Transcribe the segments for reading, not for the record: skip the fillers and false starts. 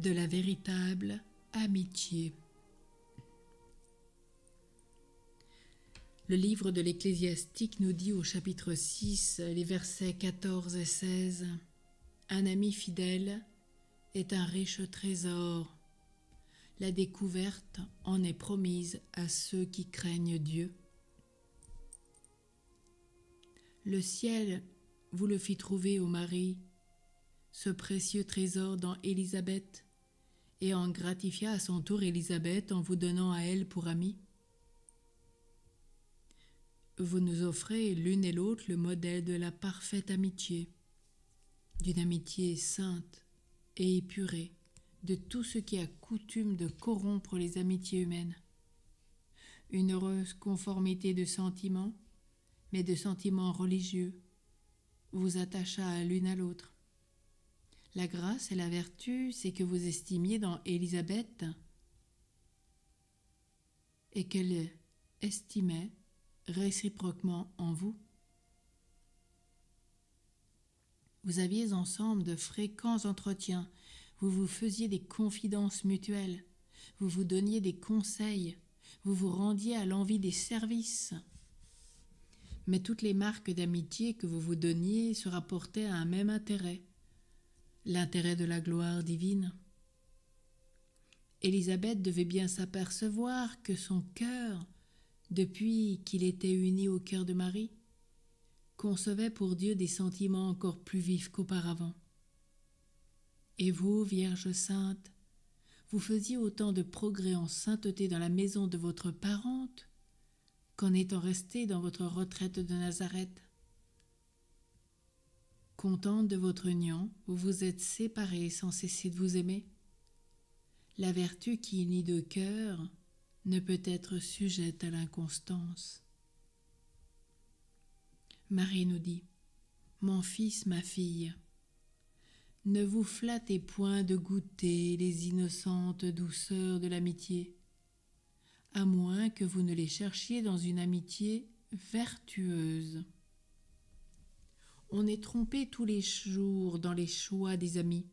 de la véritable amitié. Le livre de l'Ecclésiastique nous dit au chapitre 6, les versets 14 et 16, « Un ami fidèle est un riche trésor. La découverte en est promise à ceux qui craignent Dieu. Le ciel vous le fit trouver au mari, ce précieux trésor dans Élisabeth, et en gratifia à son tour Élisabeth en vous donnant à elle pour amie. Vous nous offrez l'une et l'autre le modèle de la parfaite amitié, d'une amitié sainte et épurée de tout ce qui a coutume de corrompre les amitiés humaines. Une heureuse conformité de sentiments, mais de sentiments religieux, vous attacha à l'une à l'autre. La grâce et la vertu, c'est que vous estimiez dans Élisabeth et qu'elle estimait réciproquement en vous. Vous aviez ensemble de fréquents entretiens, vous vous faisiez des confidences mutuelles, vous vous donniez des conseils, vous vous rendiez à l'envie des services. Mais toutes les marques d'amitié que vous vous donniez se rapportaient à un même intérêt, l'intérêt de la gloire divine. Élisabeth devait bien s'apercevoir que son cœur, depuis qu'il était uni au cœur de Marie, concevait pour Dieu des sentiments encore plus vifs qu'auparavant. Et vous, Vierge sainte, vous faisiez autant de progrès en sainteté dans la maison de votre parente qu'en étant restée dans votre retraite de Nazareth. Contente de votre union, vous vous êtes séparés sans cesser de vous aimer. La vertu qui unit deux cœurs ne peut être sujette à l'inconstance. Marie nous dit, « Mon fils, ma fille, ne vous flattez point de goûter les innocentes douceurs de l'amitié, à moins que vous ne les cherchiez dans une amitié vertueuse. On est trompé tous les jours dans les choix des amis.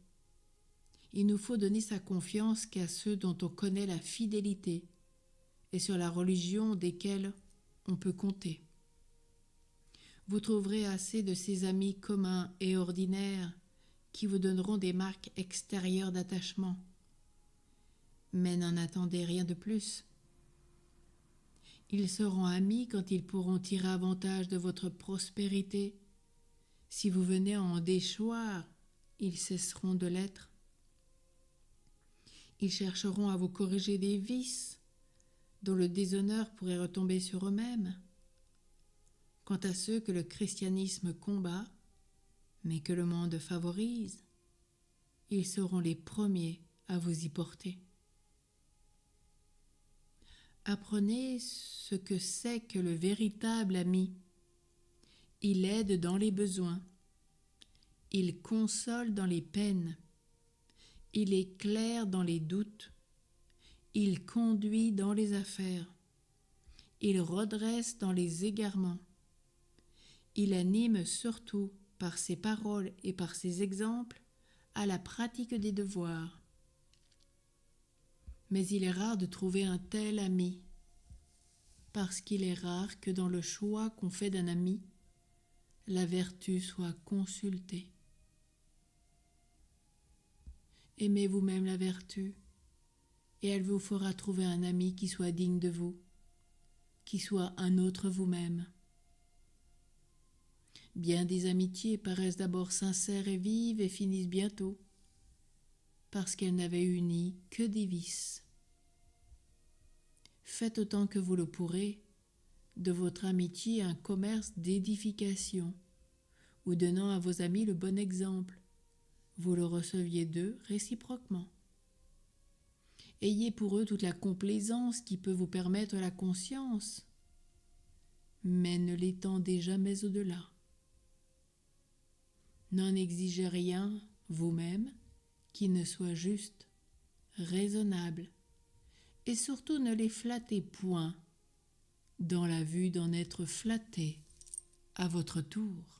Il nous faut donner sa confiance qu'à ceux dont on connaît la fidélité et sur la religion desquels on peut compter. Vous trouverez assez de ces amis communs et ordinaires qui vous donneront des marques extérieures d'attachement, mais n'en attendez rien de plus. Ils seront amis quand ils pourront tirer avantage de votre prospérité. Si vous venez à en déchoir, ils cesseront de l'être. Ils chercheront à vous corriger des vices dont le déshonneur pourrait retomber sur eux-mêmes. Quant à ceux que le christianisme combat, mais que le monde favorise, ils seront les premiers à vous y porter. Apprenez ce que c'est que le véritable ami. Il aide dans les besoins, il console dans les peines, il éclaire dans les doutes, il conduit dans les affaires, il redresse dans les égarements, il anime surtout par ses paroles et par ses exemples à la pratique des devoirs. Mais il est rare de trouver un tel ami, parce qu'il est rare que dans le choix qu'on fait d'un ami, la vertu soit consultée. Aimez vous-même la vertu, et elle vous fera trouver un ami qui soit digne de vous, qui soit un autre vous-même. Bien des amitiés paraissent d'abord sincères et vives et finissent bientôt, parce qu'elles n'avaient uni que des vices. Faites autant que vous le pourrez de votre amitié un commerce d'édification, ou donnant à vos amis le bon exemple, vous le receviez d'eux réciproquement. Ayez pour eux toute la complaisance qui peut vous permettre la conscience, mais ne l'étendez jamais au-delà. N'en exigez rien, vous-même, qui ne soit juste, raisonnable, et surtout ne les flattez point, dans la vue d'en être flatté à votre tour.